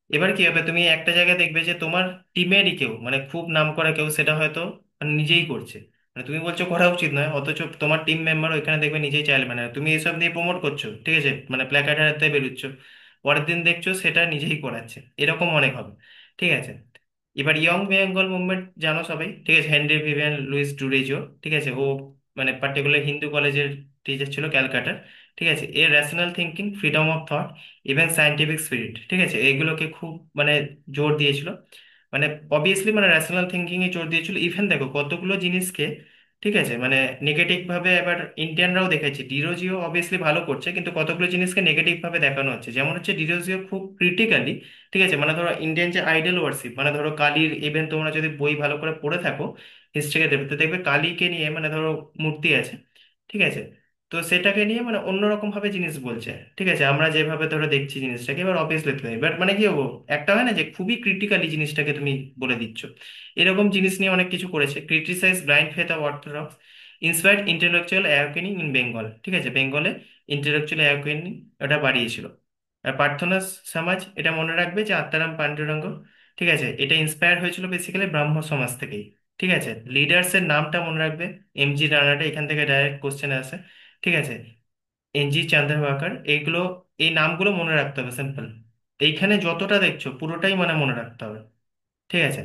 এবার কি হবে, তুমি একটা জায়গায় দেখবে যে তোমার টিমেরই কেউ মানে খুব নাম করা কেউ সেটা হয়তো মানে নিজেই করছে। মানে তুমি বলছো করা উচিত নয়, অথচ তোমার টিম মেম্বার ওইখানে দেখবে নিজেই চাইল্ড ম্যারেজ, তুমি এসব নিয়ে প্রমোট করছো, ঠিক আছে, মানে প্ল্যাকার্ড হাতে বেরোচ্ছ, পরের দিন দেখছো সেটা নিজেই করাচ্ছে। এরকম অনেক হবে, ঠিক আছে। এবার ইয়ং বেঙ্গল মুভমেন্ট জানো সবাই, ঠিক আছে, হেনরি ভিভিয়ান লুইস ডুরেজো, ঠিক আছে, ও মানে পার্টিকুলার হিন্দু কলেজের টিচার ছিল ক্যালকাটার, ঠিক আছে। এর national thinking, freedom of thought, even scientific spirit, ঠিক আছে, এগুলোকে খুব মানে জোর দিয়েছিল। মানে অবভিয়াসলি মানে ন্যাশনাল থিঙ্কিং এ জোর দিয়েছিল। ইভেন দেখো কতগুলো জিনিসকে, ঠিক আছে, মানে নেগেটিভ ভাবে এবার ইন্ডিয়ানরাও দেখেছে। ডিরোজিও অবভিয়াসলি ভালো করছে, কিন্তু কতগুলো জিনিসকে নেগেটিভ ভাবে দেখানো হচ্ছে। যেমন হচ্ছে ডিরোজিও খুব ক্রিটিক্যালি, ঠিক আছে, মানে ধরো ইন্ডিয়ান যে আইডল ওয়ার্শিপ, মানে ধরো কালীর, ইভেন তোমরা যদি বই ভালো করে পড়ে থাকো হিস্ট্রিকে দেখবে, তো দেখবে কালীকে নিয়ে মানে ধরো মূর্তি আছে, ঠিক আছে, তো সেটাকে নিয়ে মানে অন্যরকম ভাবে জিনিস বলছে, ঠিক আছে, আমরা যেভাবে ধরো দেখছি জিনিসটাকে। এবার অবভিয়াসলি এবার মানে কি হবো, একটা হয় না যে খুবই ক্রিটিক্যালি জিনিসটাকে তুমি বলে দিচ্ছ। এরকম জিনিস নিয়ে অনেক কিছু করেছে। Criticise blind faith of orthodox, inspired intellectual awakening in Bengal, ঠিক আছে, বেঙ্গলে ইন্টেলেকচুয়াল অ্যাওয়েকেনিং ওটা বাড়িয়েছিল। আর প্রার্থনা সমাজ, এটা মনে রাখবে যে আত্মারাম পান্ডুরঙ্গ, ঠিক আছে, এটা ইন্সপায়ার হয়েছিল বেসিক্যালি ব্রাহ্ম সমাজ থেকেই, ঠিক আছে। লিডার্স এর নামটা মনে রাখবে, এমজি রানাডে, এখান থেকে ডাইরেক্ট কোশ্চেন আসে, ঠিক আছে, এনজি চন্দ্রবাকর, এইগুলো, এই নামগুলো মনে রাখতে হবে, সিম্পল। এইখানে যতটা দেখছো পুরোটাই মানে মনে রাখতে হবে, ঠিক আছে।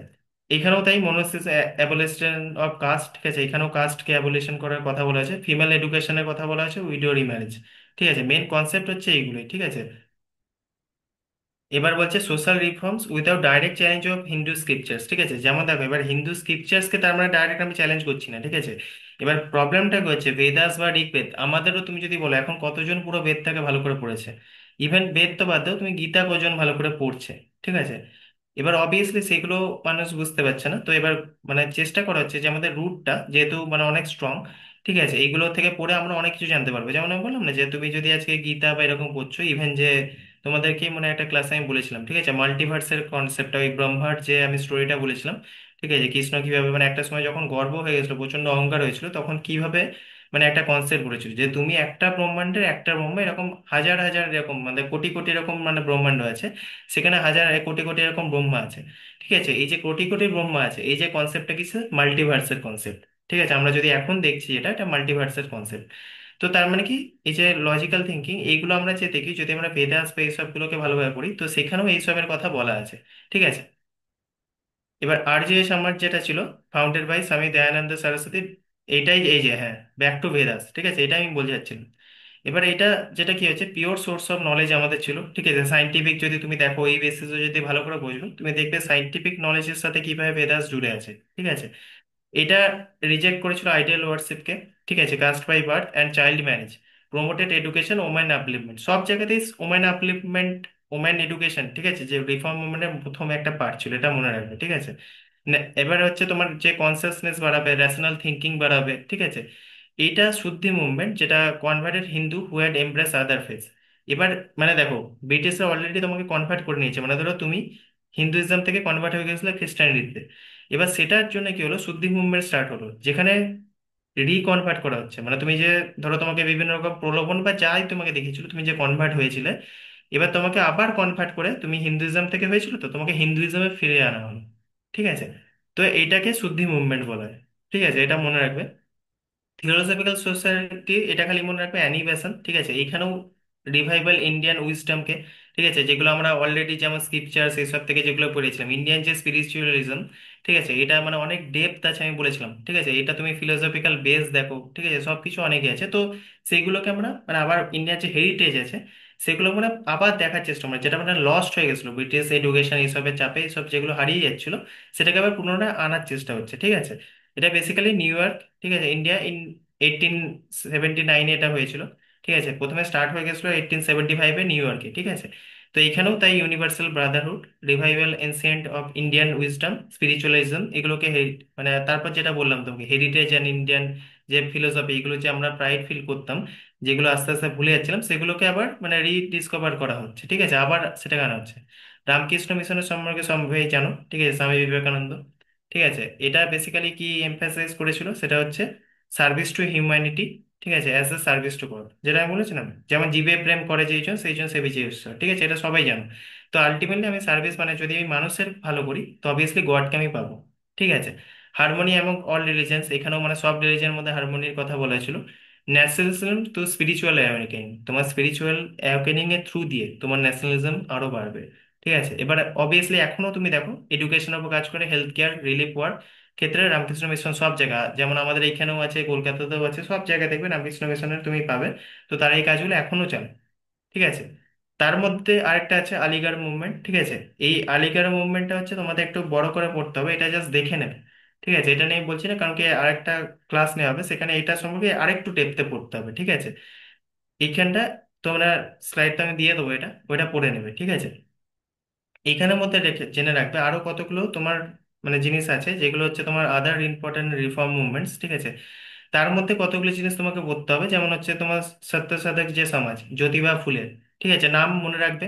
এখানেও তাই মনোসিস অ্যাবলিশন অফ কাস্ট, ঠিক আছে, এখানেও কাস্টকে অ্যাবলিশন করার কথা বলা আছে, ফিমেল এডুকেশনের কথা বলা আছে, উইডো রিম্যারেজ, ঠিক আছে। মেন কনসেপ্ট হচ্ছে এইগুলোই, ঠিক আছে। এবার বলছে social reforms without direct challenge of Hindu scriptures, ঠিক আছে। যেমন দেখো এবার হিন্দু স্ক্রিপচার্সকে তার মানে ডাইরেক্ট আমি চ্যালেঞ্জ করছি না, ঠিক আছে। এবার প্রবলেমটা কি হচ্ছে, বেদাস বা ঋগ্বেদ, আমাদেরও তুমি যদি বলো এখন কতজন পুরো বেদটাকে ভালো করে পড়েছে। ইভেন বেদ তো বাদ দাও, তুমি গীতা কজন ভালো করে পড়ছে, ঠিক আছে। এবার অবভিয়াসলি সেগুলো মানুষ বুঝতে পারছে না। তো এবার মানে চেষ্টা করা হচ্ছে যে আমাদের রুটটা যেহেতু মানে অনেক স্ট্রং, ঠিক আছে, এইগুলো থেকে পড়ে আমরা অনেক কিছু জানতে পারবো। যেমন আমি বললাম না যে তুমি যদি আজকে গীতা বা এরকম পড়ছো, ইভেন যে তোমাদেরকে মানে একটা ক্লাসে আমি বলেছিলাম, ঠিক আছে, মাল্টিভার্সের কনসেপ্টটা, ওই ব্রহ্মার যে আমি স্টোরিটা বলেছিলাম, ঠিক আছে, কৃষ্ণ কিভাবে মানে একটা সময় যখন গর্ব হয়ে গেছিল, প্রচন্ড অহংকার হয়েছিল, তখন কিভাবে মানে একটা কনসেপ্ট করেছিল যে তুমি একটা ব্রহ্মাণ্ডের একটা ব্রহ্ম, এরকম হাজার হাজার এরকম মানে কোটি কোটি এরকম মানে ব্রহ্মাণ্ড আছে, সেখানে হাজার কোটি কোটি এরকম ব্রহ্মা আছে। ঠিক আছে, এই যে কোটি কোটি ব্রহ্মা আছে, এই যে কনসেপ্টটা কিছু মাল্টিভার্সের কনসেপ্ট। ঠিক আছে, আমরা যদি এখন দেখছি এটা এটা মাল্টিভার্সের কনসেপ্ট। তো তার মানে কি, এই যে লজিক্যাল থিঙ্কিং এইগুলো আমরা যে দেখি, যদি আমরা বেদাস বা এইসবগুলোকে ভালোভাবে পড়ি, তো সেখানেও এইসবের কথা বলা আছে। ঠিক আছে, এবার আর যে আমার যেটা ছিল, ফাউন্ডেড বাই স্বামী দয়ানন্দ সরস্বতী, এইটাই এই যে হ্যাঁ, ব্যাক টু বেদাস, ঠিক আছে, এটা আমি বলতে চাচ্ছিলাম। এবার এটা যেটা কি হচ্ছে, পিওর সোর্স অফ নলেজ আমাদের ছিল। ঠিক আছে, সাইন্টিফিক যদি তুমি দেখো এই বেসিসে যদি ভালো করে বুঝবে, তুমি দেখবে সাইন্টিফিক নলেজের সাথে কিভাবে বেদাস জুড়ে আছে। ঠিক আছে, এটা রিজেক্ট করেছিল আইডিয়াল ওয়ার্শিপকে। ঠিক আছে, caste by birth and child marriage, promoted education, women upliftment, সব জায়গাতেই ওমেন আপলিফমেন্ট, ওমেন এডুকেশন। ঠিক আছে, যে রিফর্ম মুভমেন্টের প্রথম একটা পার্ট ছিল, এটা মনে রাখবে। ঠিক আছে, এবার হচ্ছে তোমার যে কনসিয়াসনেস বাড়াবে, রেশনাল থিঙ্কিং বাড়াবে। ঠিক আছে, এটা শুদ্ধি মুভমেন্ট, যেটা converted Hindu who had embrace other faith. এবার মানে দেখো, ব্রিটিশরা অলরেডি তোমাকে কনভার্ট করে নিয়েছে, মানে ধরো তুমি হিন্দুইজম থেকে কনভার্ট হয়ে গেছিলে খ্রিস্টানিটিতে। এবার সেটার জন্য কি হলো, শুদ্ধি মুভমেন্ট স্টার্ট হলো, যেখানে রিকনভার্ট করা হচ্ছে। মানে তুমি যে ধরো তোমাকে বিভিন্ন রকম প্রলোভন বা যাই তোমাকে দেখিয়েছিল, তুমি যে কনভার্ট হয়েছিলে, এবার তোমাকে আবার কনভার্ট করে, তুমি হিন্দুইজম থেকে হয়েছিল তো তোমাকে হিন্দুইজমে ফিরিয়ে আনা হলো। ঠিক আছে, তো এইটাকে শুদ্ধি মুভমেন্ট বলা হয়। ঠিক আছে, এটা মনে রাখবে। থিওলজিক্যাল সোসাইটি, এটা খালি মনে রাখবে অ্যানিবেশন। ঠিক আছে, এইখানেও রিভাইভাল ইন্ডিয়ান উইজডমকে, ঠিক আছে, যেগুলো আমরা অলরেডি যেমন স্ক্রিপচার এইসব থেকে যেগুলো পড়েছিলাম, ইন্ডিয়ান যে স্পিরিচুয়ালিজম। ঠিক আছে, এটা মানে অনেক ডেপথ আছে আমি বলেছিলাম। ঠিক আছে, এটা তুমি ফিলোসফিক্যাল বেস দেখো। ঠিক আছে, সবকিছু অনেকই আছে, তো সেগুলোকে আমরা মানে আবার ইন্ডিয়ার যে হেরিটেজ আছে, সেগুলো মানে আবার দেখার চেষ্টা আমরা, যেটা মানে লস্ট হয়ে গেছিল ব্রিটিশ এডুকেশন এইসবের চাপে, এইসব যেগুলো হারিয়ে যাচ্ছিল, সেটাকে আবার পুনরায় আনার চেষ্টা হচ্ছে। ঠিক আছে, এটা বেসিক্যালি নিউ ইয়র্ক, ঠিক আছে, ইন্ডিয়া, 1879 এটা হয়েছিল। ঠিক আছে, প্রথমে স্টার্ট হয়ে গেছিল 1875-এ নিউ ইয়র্কে। ঠিক আছে, তো এখানেও তাই universal Brotherhood, revival ancient of Indian wisdom, spiritualism, এগুলোকে মানে তারপর যেটা বললাম তোমাকে, হেরিটেজ অ্যান্ড ইন্ডিয়ান যে ফিলোসফি, এগুলো যে আমরা প্রাইড ফিল করতাম, যেগুলো আস্তে আস্তে ভুলে যাচ্ছিলাম, সেগুলোকে আবার মানে রিডিসকভার করা হচ্ছে। ঠিক আছে, আবার সেটা আনা হচ্ছে। রামকৃষ্ণ মিশনের সম্পর্কে সবাই জানো। ঠিক আছে, স্বামী বিবেকানন্দ। ঠিক আছে, এটা বেসিক্যালি কি এমফাসাইজ করেছিল, সেটা হচ্ছে সার্ভিস টু হিউম্যানিটি। ঠিক আছে, as a service to God, যেটা আমি বলেছিলাম, যেমন জীবে প্রেম করে যেইজন সেইজন সেবিছে ঈশ্বর। ঠিক আছে, এটা সবাই জানো। তো আলটিমেটলি আমি সার্ভিস মানে যদি আমি মানুষের ভালো করি, তো অবভিয়াসলি গডকে আমি পাবো। ঠিক আছে, হারমোনি এবং অল রিলিজিয়ন্স, এখানেও মানে সব রিলিজিয়নের মধ্যে হারমোনির কথা বলা হয়েছিল। ন্যাশনালিজম টু স্পিরিচুয়াল অ্যাওয়েনিং, তোমার স্পিরিচুয়াল অ্যাওয়েনিং এর থ্রু দিয়ে তোমার ন্যাশনালিজম আরো বাড়বে। ঠিক আছে, এবার অবভিয়াসলি এখনো তুমি দেখো এডুকেশনের উপর কাজ করে, হেলথ কেয়ার, রিলিফ ওয়ার্ক ক্ষেত্রে রামকৃষ্ণ মিশন সব জায়গা, যেমন আমাদের এইখানেও আছে, কলকাতাতেও আছে, সব জায়গায় দেখবে রামকৃষ্ণ মিশনের তুমি পাবে। তো তার এই কাজগুলো এখনো চলে। ঠিক আছে, তার মধ্যে আরেকটা আছে আলিগড় মুভমেন্ট। ঠিক আছে, এই আলিগড় মুভমেন্টটা হচ্ছে তোমাদের একটু বড় করে পড়তে হবে, এটা জাস্ট দেখে নেবে। ঠিক আছে, এটা নিয়ে বলছি না, কারণ কি আরেকটা ক্লাস নেওয়া হবে, সেখানে এটা সম্পর্কে আরেকটু ডেপথে পড়তে হবে। ঠিক আছে, এইখানটা তোমরা স্লাইডটা আমি দিয়ে দেবো, এটা ওইটা পড়ে নেবে। ঠিক আছে, এইখানের মধ্যে রেখে জেনে রাখবে আরো কতগুলো তোমার মানে জিনিস আছে, যেগুলো হচ্ছে তোমার আদার ইম্পর্টেন্ট রিফর্ম মুভমেন্টস। ঠিক আছে, তার মধ্যে কতগুলো জিনিস তোমাকে পড়তে হবে, যেমন হচ্ছে তোমার সত্য সাধক যে সমাজ, জ্যোতিবা ফুলের। ঠিক আছে, নাম মনে রাখবে,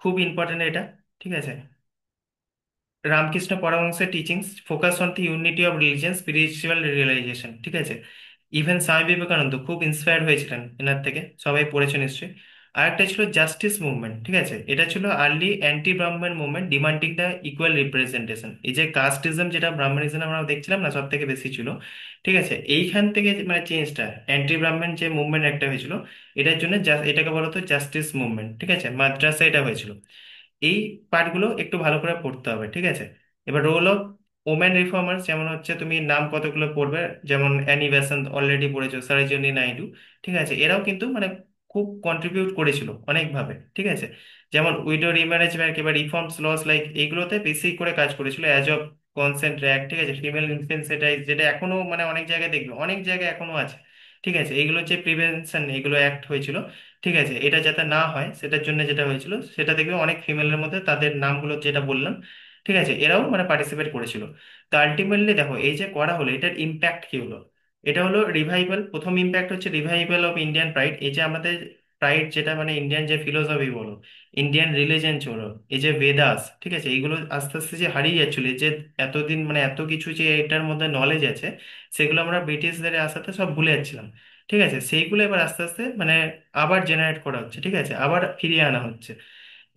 খুব ইম্পর্টেন্ট এটা। ঠিক আছে, রামকৃষ্ণ পরমহংসের teachings focus on the unity of religion, spiritual realisation. ঠিক আছে, ইভেন স্বামী বিবেকানন্দ খুব ইন্সপায়ার হয়েছিলেন এনার থেকে, সবাই পড়েছে নিশ্চয়ই। আরেকটা ছিল জাস্টিস মুভমেন্ট। ঠিক আছে, এটা ছিল আর্লি অ্যান্টি ব্রাহ্মণ movement, demanding the equal representation. এই যে কাস্টিজম, যেটা ব্রাহ্মণিজম আমরা দেখছিলাম না, সব থেকে বেশি ছিল। ঠিক আছে, এইখান থেকে মানে চেঞ্জটা, অ্যান্টি ব্রাহ্মণ যে মুভমেন্ট একটা হয়েছিল, এটার জন্য এটাকে বলা হতো জাস্টিস মুভমেন্ট। ঠিক আছে, মাদ্রাসা এটা হয়েছিল। এই পার্টগুলো একটু ভালো করে পড়তে হবে। ঠিক আছে, এবার রোল অফ ওমেন রিফর্মার্স, যেমন হচ্ছে তুমি নাম কতগুলো পড়বে, যেমন অ্যানি বেসান্ত অলরেডি পড়েছো, সরোজিনী নাইডু। ঠিক আছে, এরাও কিন্তু মানে খুব কন্ট্রিবিউট করেছিল অনেকভাবে। ঠিক আছে, যেমন উইডো রিম্যারেজ ব্যাক এবার রিফর্মস লস লাইক, এইগুলোতে বেশি করে কাজ করেছিল। অ্যাজ অফ কনসেন্ট অ্যাক্ট, ঠিক আছে, ফিমেল ইনফেন্সিটাইজ, যেটা এখনো মানে অনেক জায়গায় দেখবে, অনেক জায়গায় এখনো আছে। ঠিক আছে, এগুলো যে প্রিভেনশন, এগুলো অ্যাক্ট হয়েছিল। ঠিক আছে, এটা যাতে না হয় সেটার জন্য যেটা হয়েছিল, সেটা দেখবে অনেক ফিমেলের মধ্যে তাদের নামগুলো যেটা বললাম। ঠিক আছে, এরাও মানে পার্টিসিপেট করেছিল। তো আলটিমেটলি দেখো, এই যে করা হলো, এটার ইম্প্যাক্ট কি হলো, এটা হলো রিভাইভাল। প্রথম ইম্প্যাক্ট হচ্ছে রিভাইভাল অফ ইন্ডিয়ান প্রাইড। এই যে আমাদের প্রাইড, যেটা মানে ইন্ডিয়ান যে ফিলোসফি বলো, ইন্ডিয়ান রিলিজন বলো, এই যে বেদাস, ঠিক আছে, এইগুলো আস্তে আস্তে যে হারিয়ে যাচ্ছিল, এই যে এতদিন মানে এত কিছু যে এটার মধ্যে নলেজ আছে, সেগুলো আমরা ব্রিটিশদের আসাতে সব ভুলে যাচ্ছিলাম। ঠিক আছে, সেইগুলো এবার আস্তে আস্তে মানে আবার জেনারেট করা হচ্ছে, ঠিক আছে, আবার ফিরিয়ে আনা হচ্ছে।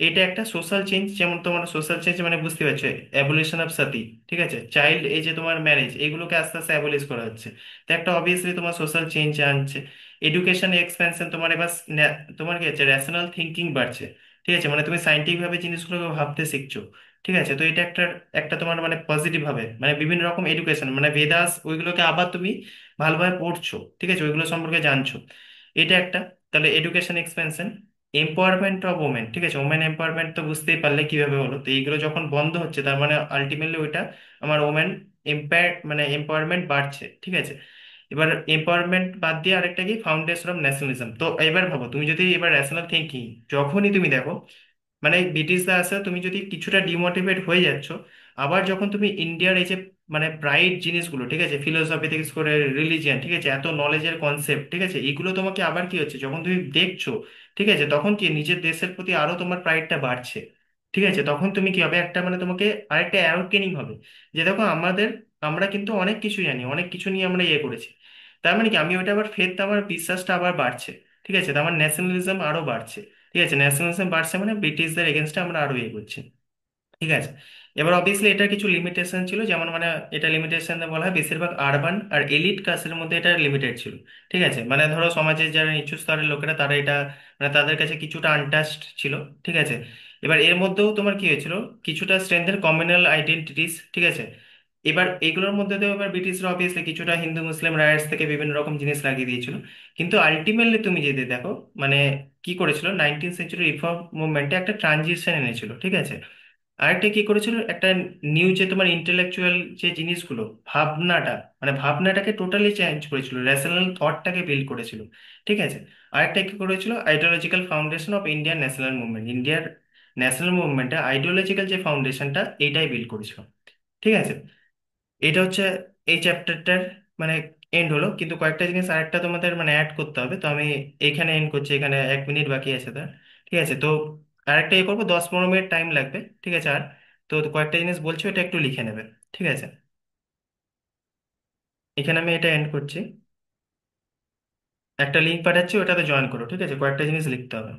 এটা একটা সোশ্যাল চেঞ্জ, যেমন তোমার সোশ্যাল চেঞ্জ মানে বুঝতে পারছো, অ্যাবলিশন অফ সতী, ঠিক আছে, চাইল্ড এই যে তোমার ম্যারেজ, এগুলোকে আস্তে আস্তে অ্যাবলিশ করা হচ্ছে। তো একটা অবভিয়াসলি তোমার সোশ্যাল চেঞ্জ আনছে। এডুকেশন এক্সপেনশন, তোমার এবার তোমার কি হচ্ছে, ন্যাশনাল থিঙ্কিং বাড়ছে। ঠিক আছে, মানে তুমি সাইন্টিফিক ভাবে জিনিসগুলোকে ভাবতে শিখছো। ঠিক আছে, তো এটা একটা একটা তোমার মানে পজিটিভ ভাবে মানে বিভিন্ন রকম এডুকেশন মানে বেদাস ওইগুলোকে আবার তুমি ভালোভাবে পড়ছো, ঠিক আছে, ওইগুলো সম্পর্কে জানছো। এটা একটা। তাহলে education expansion. Empowerment of women, ঠিক আছে, ওমেন এম্পাওয়ারমেন্ট তো বুঝতেই পারলে কিভাবে হলো, তো এইগুলো যখন বন্ধ হচ্ছে তার মানে আলটিমেটলি ওইটা আমার ওমেন এম্পায়ার মানে এম্পাওয়ারমেন্ট বাড়ছে। ঠিক আছে, এবার এম্পাওয়ারমেন্ট বাদ দিয়ে আরেকটা কি, ফাউন্ডেশন অফ ন্যাশনালিজম। তো এবার ভাবো, তুমি যদি এবার ন্যাশনাল থিঙ্কিং যখনই তুমি দেখো, মানে ব্রিটিশরা আছে, তুমি যদি কিছুটা ডিমোটিভেট হয়ে যাচ্ছ, আবার যখন তুমি ইন্ডিয়ার এই যে মানে ব্রাইট জিনিসগুলো, ঠিক আছে, ফিলোসফি থেকে শুরু করে রিলিজিয়ান, ঠিক আছে, এত নলেজের কনসেপ্ট, ঠিক আছে, এগুলো তোমাকে আবার কি হচ্ছে যখন তুমি দেখছো, ঠিক আছে, তখন কি নিজের দেশের প্রতি আরো তোমার প্রাইডটা বাড়ছে। ঠিক আছে, তখন তুমি কি হবে, একটা মানে তোমাকে আরেকটা অ্যাওয়েকেনিং হবে, যে দেখো আমাদের, আমরা কিন্তু অনেক কিছু জানি, অনেক কিছু নিয়ে আমরা ইয়ে করেছি। তার মানে কি, আমি ওইটা আবার ফেথ, আমার বিশ্বাসটা আবার বাড়ছে। ঠিক আছে, তো আমার ন্যাশনালিজম আরো বাড়ছে। ঠিক আছে, ন্যাশনালিজম বাড়ছে মানে ব্রিটিশদের এগেনস্টে আমরা আরো ইয়ে করছি। ঠিক আছে, এবার অবভিয়াসলি এটার কিছু লিমিটেশন ছিল, যেমন মানে এটা লিমিটেশন বলা হয় বেশিরভাগ আরবান আর এলিট কাস্টের মধ্যে এটা লিমিটেড ছিল। ঠিক আছে, মানে ধরো সমাজের যারা নিচু স্তরের লোকেরা, তারা এটা মানে তাদের কাছে কিছুটা আনটাচড ছিল। ঠিক আছে, এবার এর মধ্যেও তোমার কি হয়েছিল, কিছুটা স্ট্রেংথের কমিউনাল আইডেন্টিটিস। ঠিক আছে, এবার এগুলোর মধ্যে তো এবার ব্রিটিশরা অবভিয়াসলি কিছুটা হিন্দু মুসলিম রাইটস থেকে বিভিন্ন রকম জিনিস লাগিয়ে দিয়েছিল। কিন্তু আলটিমেটলি তুমি যদি দেখো, মানে কি করেছিল, 19th সেঞ্চুরি রিফর্ম মুভমেন্টে একটা ট্রানজিশন এনেছিল। ঠিক আছে, আরেকটা কি করেছিল, একটা নিউ যে তোমার ইন্টেলেকচুয়াল যে জিনিসগুলো, ভাবনাটা, মানে ভাবনাটাকে টোটালি চেঞ্জ করেছিল, রেশনাল থটটাকে বিল্ড করেছিল। ঠিক আছে, আরেকটা কি করেছিল, ideological foundation of Indian national movement, ইন্ডিয়ার ন্যাশনাল মুভমেন্টে আইডিওলজিক্যাল যে ফাউন্ডেশনটা, এইটাই বিল্ড করেছিল। ঠিক আছে, এটা হচ্ছে এই চ্যাপ্টারটার মানে এন্ড হলো, কিন্তু কয়েকটা জিনিস আরেকটা তোমাদের মানে অ্যাড করতে হবে, তো আমি এইখানে এন্ড করছি, এখানে 1 মিনিট বাকি আছে তার। ঠিক আছে, তো আরেকটা ইয়ে করবো, 10-15 মিনিট টাইম লাগবে। ঠিক আছে, আর তো কয়েকটা জিনিস বলছি, ওটা একটু লিখে নেবে। ঠিক আছে, এখানে আমি এটা এন্ড করছি। একটা লিঙ্ক পাঠাচ্ছি, ওটাতে জয়েন করো। ঠিক আছে, কয়েকটা জিনিস লিখতে হবে।